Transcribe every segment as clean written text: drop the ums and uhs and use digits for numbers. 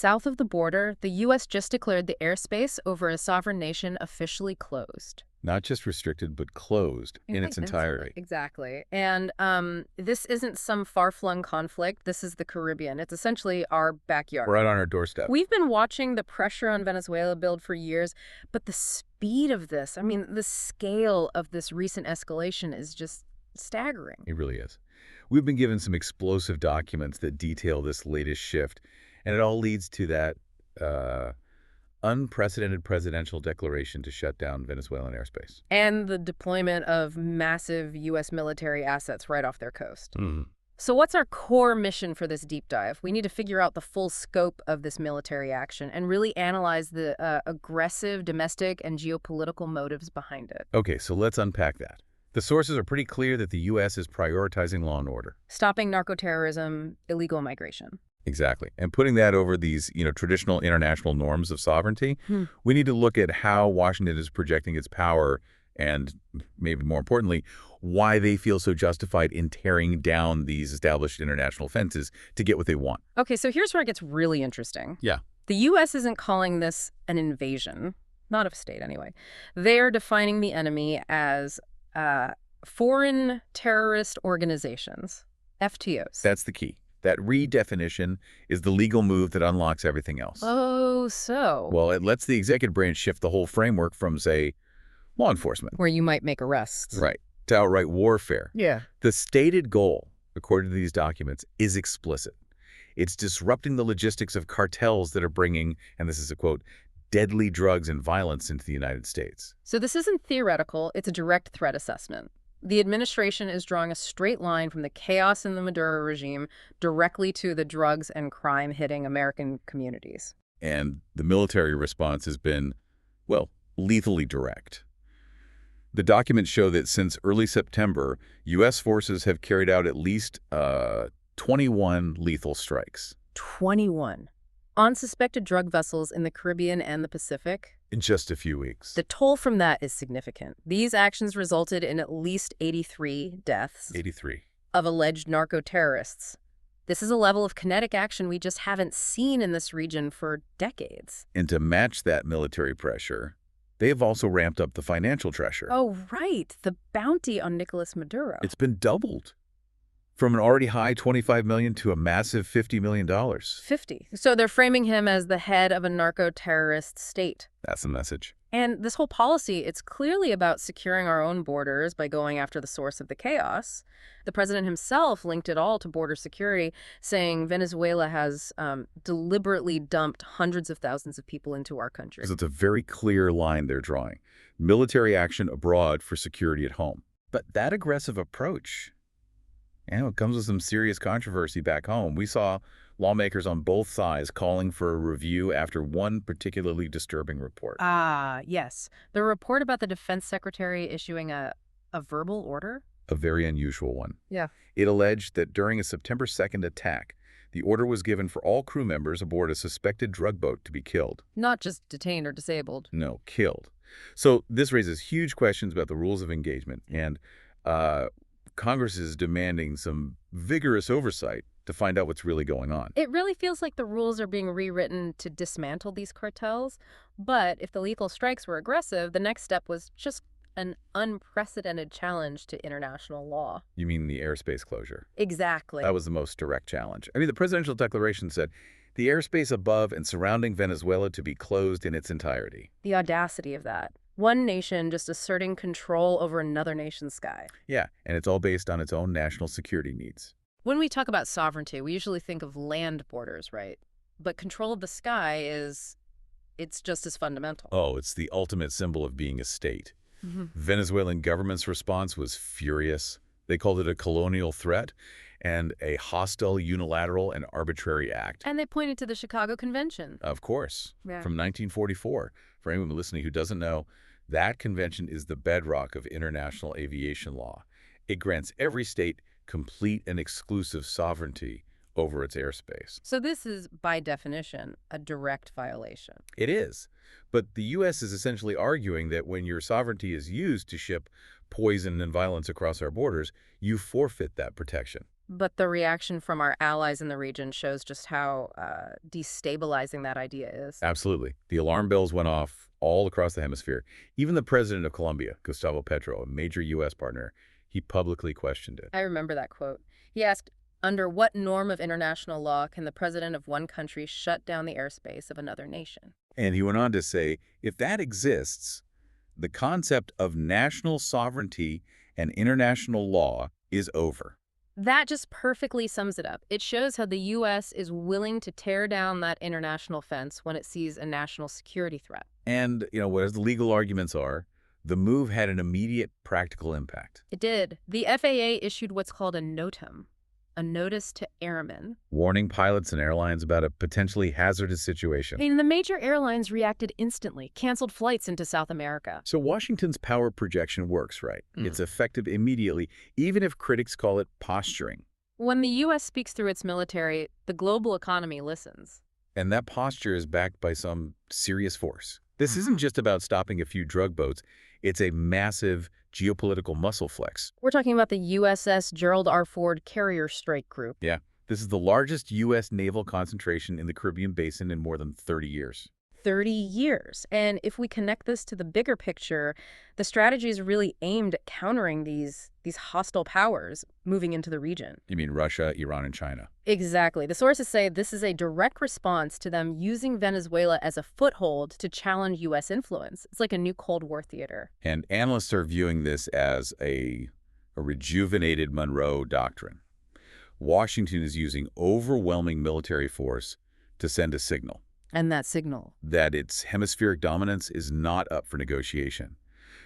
south of the border, the U.S. just declared the airspace over a sovereign nation officially closed. Not just restricted, but closed in its entirety. Exactly. And this isn't some far-flung conflict. This is the Caribbean. It's essentially our backyard. Right on our doorstep. We've been watching the pressure on Venezuela build for years, but the speed of this, I mean, the scale of this recent escalation is just staggering. It really is. We've been given some explosive documents that detail this latest shift, and it all leads to that unprecedented presidential declaration to shut down Venezuelan airspace. And the deployment of massive U.S. military assets right off their coast. Mm-hmm. So what's our core mission for this deep dive? We need to figure out the full scope of this military action and really analyze the aggressive domestic and geopolitical motives behind it. Okay, so let's unpack that. The sources are pretty clear that the U.S. is prioritizing law and order. Stopping narcoterrorism, illegal migration. Exactly. And putting that over these, traditional international norms of sovereignty, we need to look at how Washington is projecting its power and, maybe more importantly, why they feel so justified in tearing down these established international fences to get what they want. Okay, so here's where it gets really interesting. Yeah. The U.S. isn't calling this an invasion, not of a state anyway. They are defining the enemy as foreign terrorist organizations, FTOs. That's the key. That redefinition is the legal move that unlocks everything else. Oh, so. Well, it lets the executive branch shift the whole framework from, say, law enforcement. Where you might make arrests. Right. To outright warfare. Yeah. The stated goal, according to these documents, is explicit. It's disrupting the logistics of cartels that are bringing, and this is a quote, deadly drugs and violence into the United States. So this isn't theoretical, it's a direct threat assessment. The administration is drawing a straight line from the chaos in the Maduro regime directly to the drugs and crime hitting American communities. And the military response has been, well, lethally direct. The documents show that since early September, U.S. forces have carried out at least 21 lethal strikes. 21. On suspected drug vessels in the Caribbean and the Pacific. In just a few weeks. The toll from that is significant. These actions resulted in at least 83 deaths. 83. Of alleged narco-terrorists. This is a level of kinetic action we just haven't seen in this region for decades. And to match that military pressure, they have also ramped up the financial pressure. Oh, right. The bounty on Nicolas Maduro. It's been doubled. From an already high $25 million to a massive $50 million. 50. So they're framing him as the head of a narco-terrorist state. That's the message. And this whole policy, it's clearly about securing our own borders by going after the source of the chaos. The president himself linked it all to border security, saying Venezuela has deliberately dumped hundreds of thousands of people into our country. So it's a very clear line they're drawing. Military action abroad for security at home. But that aggressive approach, it comes with some serious controversy back home. We saw lawmakers on both sides calling for a review after one particularly disturbing report. Yes. The report about the defense secretary issuing a verbal order? A very unusual one. Yeah. It alleged that during a September 2nd attack, the order was given for all crew members aboard a suspected drug boat to be killed. Not just detained or disabled. No, killed. So this raises huge questions about the rules of engagement, and Congress is demanding some vigorous oversight to find out what's really going on. It really feels like the rules are being rewritten to dismantle these cartels. But if the lethal strikes were aggressive, the next step was just an unprecedented challenge to international law. You mean the airspace closure? Exactly. That was the most direct challenge. I mean, the presidential declaration said the airspace above and surrounding Venezuela to be closed in its entirety. The audacity of that. One nation just asserting control over another nation's sky. Yeah, and it's all based on its own national security needs. When we talk about sovereignty, we usually think of land borders, right? But control of the sky it's just as fundamental. Oh, it's the ultimate symbol of being a state. Venezuelan government's response was furious. They called it a colonial threat and a hostile, unilateral, and arbitrary act. And they pointed to the Chicago Convention. Of course, Yeah. from 1944. For anyone listening who doesn't know, that convention is the bedrock of international aviation law. It grants every state complete and exclusive sovereignty over its airspace. So this is, by definition, a direct violation. It is. But the U.S. is essentially arguing that when your sovereignty is used to ship poison and violence across our borders, you forfeit that protection. But the reaction from our allies in the region shows just how destabilizing that idea is. Absolutely. The alarm bells went off all across the hemisphere. Even the president of Colombia, Gustavo Petro, a major U.S. partner, he publicly questioned it. I remember that quote. He asked, under what norm of international law can the president of one country shut down the airspace of another nation? And he went on to say, if that exists, the concept of national sovereignty and international law is over. That just perfectly sums it up. It shows how the U.S. is willing to tear down that international fence when it sees a national security threat. And, whereas the legal arguments are, the move had an immediate practical impact. It did. The FAA issued what's called a NOTAM, a notice to airmen, Warning pilots and airlines about a potentially hazardous situation. and the major airlines reacted instantly, canceled flights into South America. So Washington's power projection works, right? It's effective immediately, even if critics call it posturing. When the U.S. speaks through its military, the global economy listens. And that posture is backed by some serious force. This isn't just about stopping a few drug boats. It's a massive geopolitical muscle flex. We're talking about the USS Gerald R. Ford Carrier Strike Group. Yeah, this is the largest U.S. naval concentration in the Caribbean basin in more than 30 years. 30 years. And if we connect this to the bigger picture, the strategy is really aimed at countering these hostile powers moving into the region. You mean Russia, Iran, and China? Exactly. The sources say this is a direct response to them using Venezuela as a foothold to challenge U.S. influence. It's like a new Cold War theater. And analysts are viewing this as a rejuvenated Monroe Doctrine. Washington is using overwhelming military force to send a signal. And that signal? That its hemispheric dominance is not up for negotiation.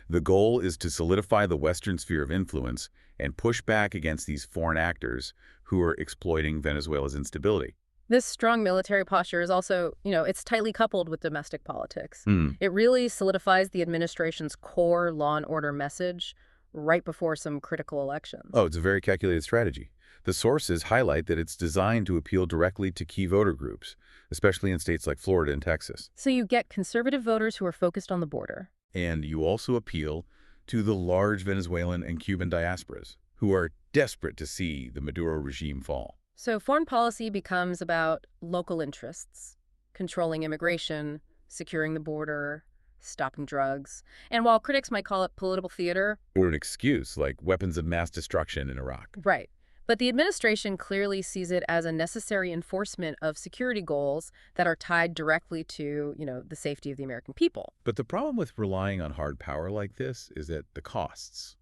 The goal is to solidify the Western sphere of influence and push back against these foreign actors who are exploiting Venezuela's instability. This strong military posture is also, it's tightly coupled with domestic politics. Mm. It really solidifies the administration's core law and order message right before some critical elections. Oh, it's a very calculated strategy. The sources highlight that it's designed to appeal directly to key voter groups, especially in states like Florida and Texas. So you get conservative voters who are focused on the border. And you also appeal to the large Venezuelan and Cuban diasporas, who are desperate to see the Maduro regime fall. So foreign policy becomes about local interests, controlling immigration, securing the border, stopping drugs. And while critics might call it political theater, Or an excuse, like weapons of mass destruction in Iraq. right. But the administration clearly sees it as a necessary enforcement of security goals that are tied directly to, the safety of the American people. But the problem with relying on hard power like this is that the costs,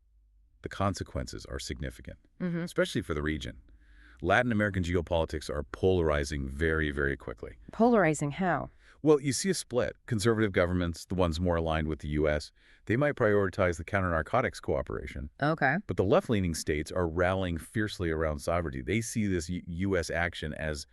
the consequences are significant, especially for the region. Latin American geopolitics are polarizing very, very quickly. Polarizing how? Well, you see a split. Conservative governments, the ones more aligned with the U.S., they might prioritize the counter-narcotics cooperation. Okay. But the left-leaning states are rallying fiercely around sovereignty. They see this U.S. action as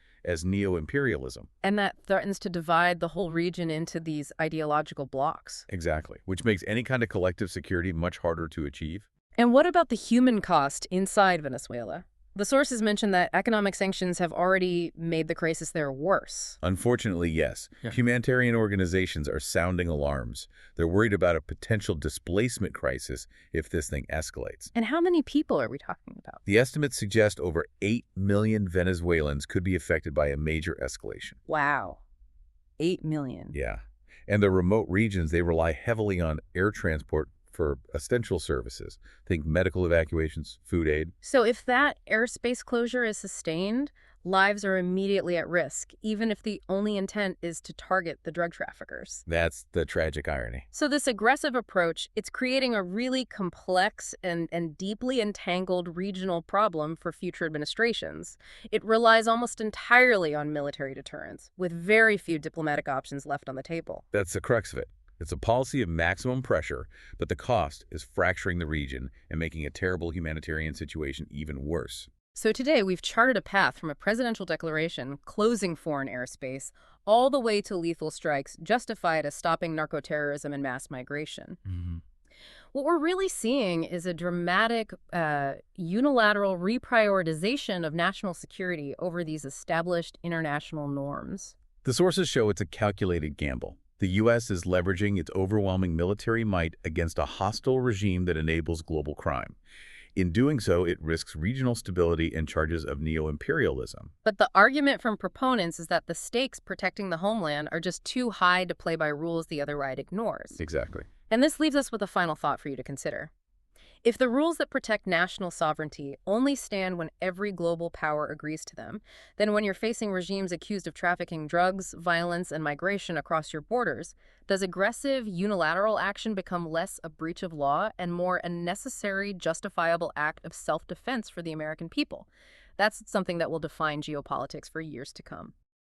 neo-imperialism. And that threatens to divide the whole region into these ideological blocks. Exactly, which makes any kind of collective security much harder to achieve. And what about the human cost inside Venezuela? The sources mention that economic sanctions have already made the crisis there worse. Unfortunately, yes. Yeah. Humanitarian organizations are sounding alarms. They're worried about a potential displacement crisis if this thing escalates. And how many people are we talking about? The estimates suggest over 8 million Venezuelans could be affected by a major escalation. Wow. 8 million. Yeah. And the remote regions, they rely heavily on air transport for essential services. Think medical evacuations, food aid. So if that airspace closure is sustained, lives are immediately at risk, even if the only intent is to target the drug traffickers. That's the tragic irony. So this aggressive approach, it's creating a really complex and deeply entangled regional problem for future administrations. It relies almost entirely on military deterrence, with very few diplomatic options left on the table. That's the crux of it. It's a policy of maximum pressure, but the cost is fracturing the region and making a terrible humanitarian situation even worse. So today, we've charted a path from a presidential declaration closing foreign airspace all the way to lethal strikes justified as stopping narcoterrorism and mass migration. What we're really seeing is a dramatic, unilateral reprioritization of national security over these established international norms. The sources show it's a calculated gamble. The U.S. is leveraging its overwhelming military might against a hostile regime that enables global crime. In doing so, it risks regional stability and charges of neo-imperialism. But the argument from proponents is that the stakes protecting the homeland are just too high to play by rules the other side ignores. Exactly. And this leaves us with a final thought for you to consider. If the rules that protect national sovereignty only stand when every global power agrees to them, then when you're facing regimes accused of trafficking drugs, violence, and migration across your borders, does aggressive, unilateral action become less a breach of law and more a necessary, justifiable act of self-defense for the American people? That's something that will define geopolitics for years to come.